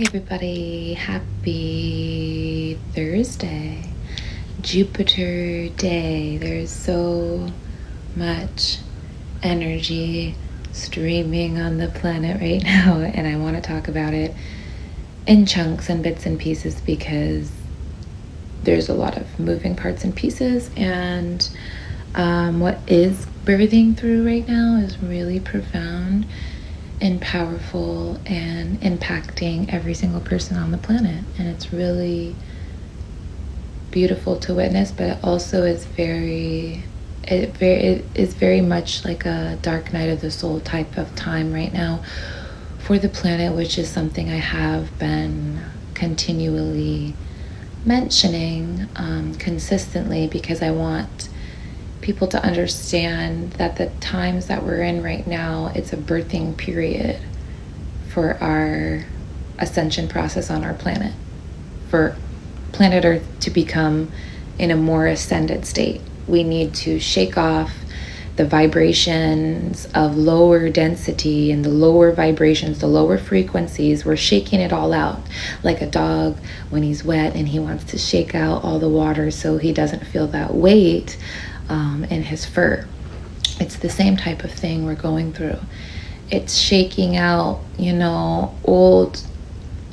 Hey everybody, happy Thursday, Jupiter day. There's so much energy streaming on the planet right now, and I want to talk about it in chunks and bits and pieces because there's a lot of moving parts and pieces, and what is birthing through right now is really profound and powerful and impacting every single person on the planet. And it's really beautiful to witness, but it also is it is very much like a dark night of the soul type of time right now for the planet, which is something I have been continually mentioning consistently, because I want people to understand that the times that we're in right now, it's a birthing period for our ascension process on our planet, for planet Earth to become in a more ascended state. We need to shake off the vibrations of lower density and the lower vibrations, the lower frequencies. We're shaking it all out like a dog when he's wet and he wants to shake out all the water so he doesn't feel that weight in his fur. It's the same type of thing we're going through. It's shaking out, old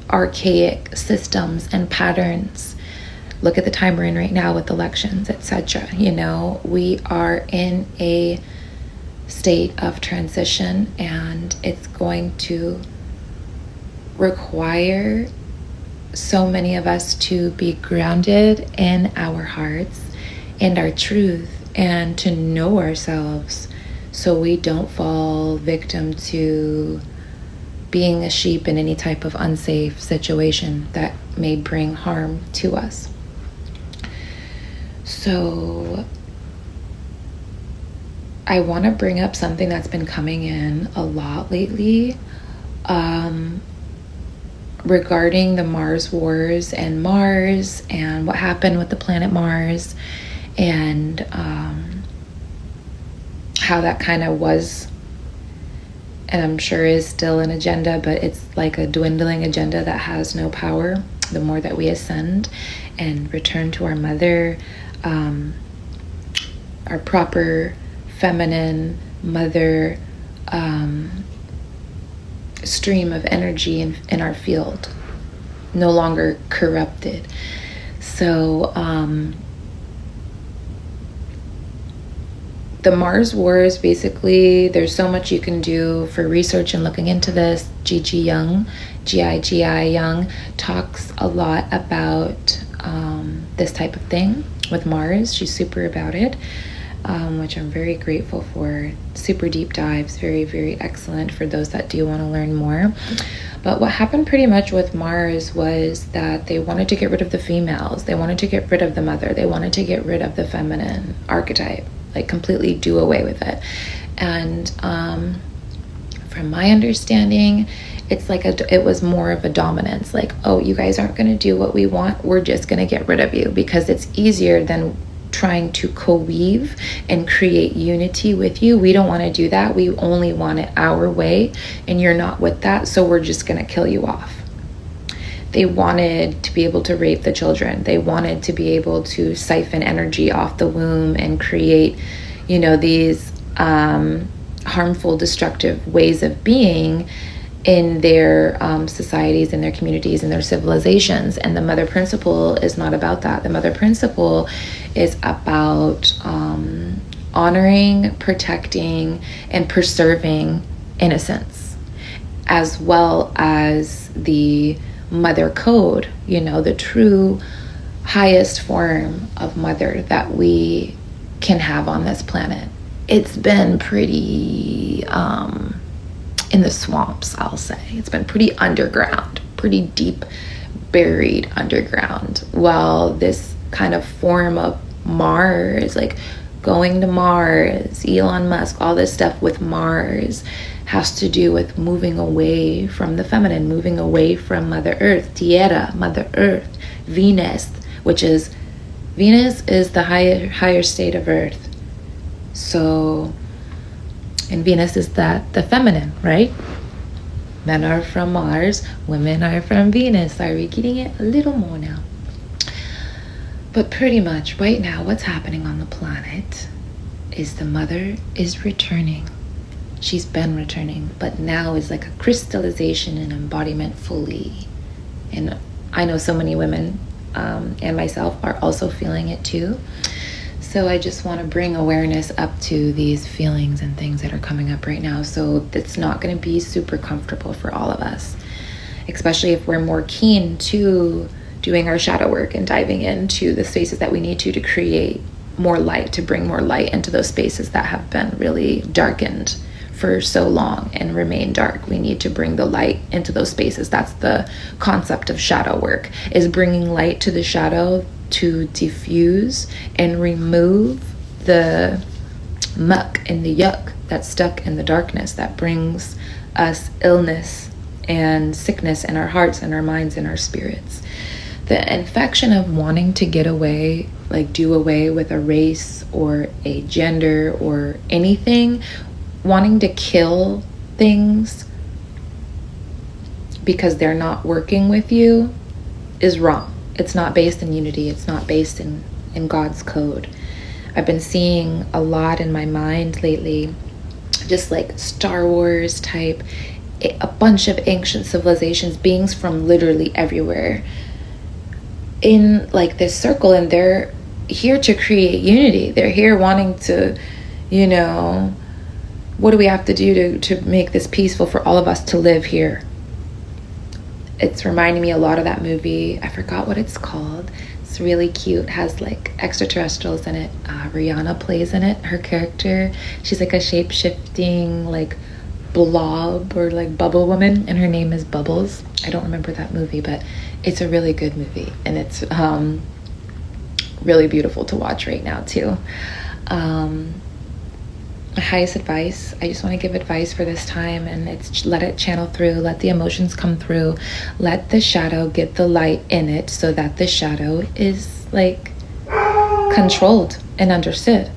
archaic systems and patterns. Look at the time we're in right now with elections, etc. We are in a state of transition, and it's going to require so many of us to be grounded in our hearts and our truth, and to know ourselves so we don't fall victim to being a sheep in any type of unsafe situation that may bring harm to us. So I want to bring up something that's been coming in a lot lately regarding the Mars wars and Mars and what happened with the planet Mars, and how that kind of was, and I'm sure is still an agenda, but it's like a dwindling agenda that has no power. The more that we ascend and return to our mother, our proper feminine mother stream of energy in our field, no longer corrupted. So the Mars wars, basically, there's so much you can do for research and looking into this. Gigi Young, G-I-G-I Young, talks a lot about this type of thing with Mars. She's super about it, which I'm very grateful for. Super deep dives, very, very excellent for those that do want to learn more. But what happened pretty much with Mars was that they wanted to get rid of the females. They wanted to get rid of the mother. They wanted to get rid of the feminine archetype, like completely do away with it. And from my understanding, it's like it was more of a dominance, like, oh, you guys aren't going to do what we want, we're just going to get rid of you, because it's easier than trying to co-weave and create unity with you. We don't want to do that. We only want it our way, and you're not with that, so we're just going to kill you off. They wanted to be able to rape the children. They wanted to be able to siphon energy off the womb and create, these harmful, destructive ways of being in their societies, in their communities, in their civilizations. And the mother principle is not about that. The mother principle is about honoring, protecting, and preserving innocence, as well as the mother code, the true highest form of mother that we can have on this planet. It's been pretty in the swamps, I'll say. It's been pretty underground, pretty deep buried underground. While this kind of form of Mars, like going to Mars, Elon Musk, all this stuff with Mars has to do with moving away from the feminine, moving away from Mother Earth, Tierra, Mother Earth, Venus, Venus is the higher state of Earth. So, and Venus is the feminine, right? Men are from Mars, women are from Venus. Are we getting it a little more now? But pretty much right now, what's happening on the planet is the mother is returning. She's been returning, but now is like a crystallization and embodiment fully. And I know so many women and myself are also feeling it too. So I just want to bring awareness up to these feelings and things that are coming up right now. So it's not going to be super comfortable for all of us, especially if we're more keen to doing our shadow work and diving into the spaces that we need to create more light, to bring more light into those spaces that have been really darkened for so long and remain dark. We need to bring the light into those spaces. That's the concept of shadow work, is bringing light to the shadow to diffuse and remove the muck and the yuck that's stuck in the darkness that brings us illness and sickness in our hearts and our minds and our spirits. The infection of wanting to get away, like do away with a race or a gender or anything, wanting to kill things because they're not working with you, is wrong. It's not based in unity. It's not based in God's code. I've been seeing a lot in my mind lately, just like Star Wars type, a bunch of ancient civilizations, beings from literally everywhere in like this circle, and they're here to create unity. They're here wanting to, what do we have to do to make this peaceful for all of us to live here? It's reminding me a lot of that movie. I forgot what it's called. It's really cute. It has like extraterrestrials in it. Rihanna plays in it. Her character, she's like a shape-shifting like blob or like bubble woman, and her name is Bubbles. I don't remember that movie, but it's a really good movie, and it's really beautiful to watch right now too. My highest advice, I just want to give advice for this time, and it's let it channel through, let the emotions come through, let the shadow get the light in it so that the shadow is like controlled and understood.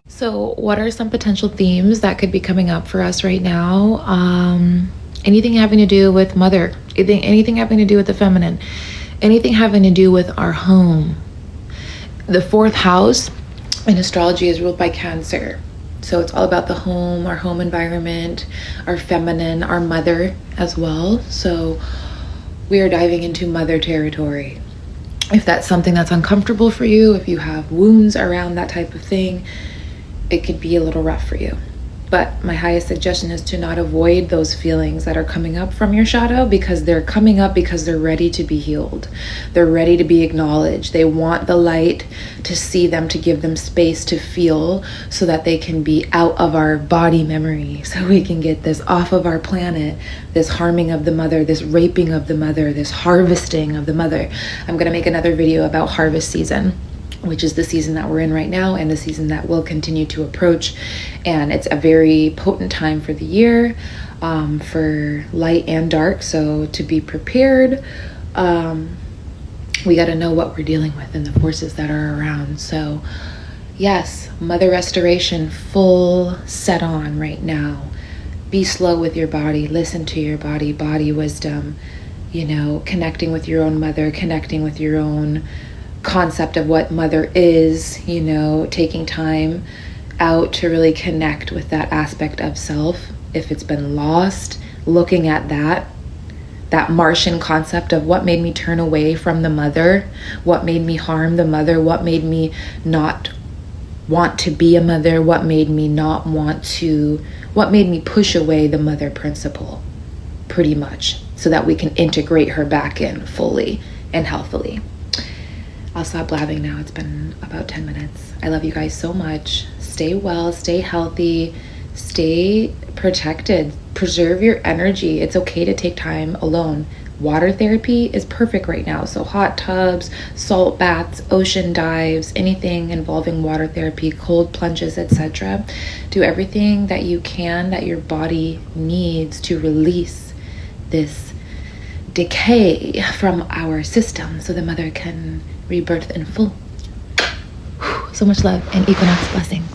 So what are some potential themes that could be coming up for us right now? Anything having to do with mother, anything having to do with the feminine, anything having to do with our home. The fourth house in astrology is ruled by Cancer. So it's all about the home, our home environment, our feminine, our mother as well. So we are diving into mother territory. If that's something that's uncomfortable for you, if you have wounds around that type of thing, it could be a little rough for you. But my highest suggestion is to not avoid those feelings that are coming up from your shadow, because they're coming up because they're ready to be healed. They're ready to be acknowledged. They want the light to see them, to give them space to feel, so that they can be out of our body memory, so we can get this off of our planet, this harming of the mother, this raping of the mother, this harvesting of the mother. I'm going to make another video about harvest season, which is the season that we're in right now and the season that will continue to approach. And it's a very potent time for the year, for light and dark. So to be prepared, we got to know what we're dealing with and the forces that are around. So yes, mother restoration full set on right now. Be slow with your body, listen to your body, body wisdom, connecting with your own mother, connecting with your own concept of what mother is, taking time out to really connect with that aspect of self. If it's been lost, looking at that Martian concept of what made me turn away from the mother, what made me harm the mother, what made me not want to be a mother, what made me push away the mother principle, pretty much, so that we can integrate her back in fully and healthily. I'll stop blabbing now. It's been about 10 minutes. I love you guys so much. Stay well, stay healthy, stay protected, preserve your energy. It's okay to take time alone. Water therapy is perfect right now. So hot tubs, salt baths, ocean dives, anything involving water therapy, cold plunges, etc. Do everything that you can, that your body needs to release this decay from our system, so the mother can rebirth in full. So much love and equinox blessings.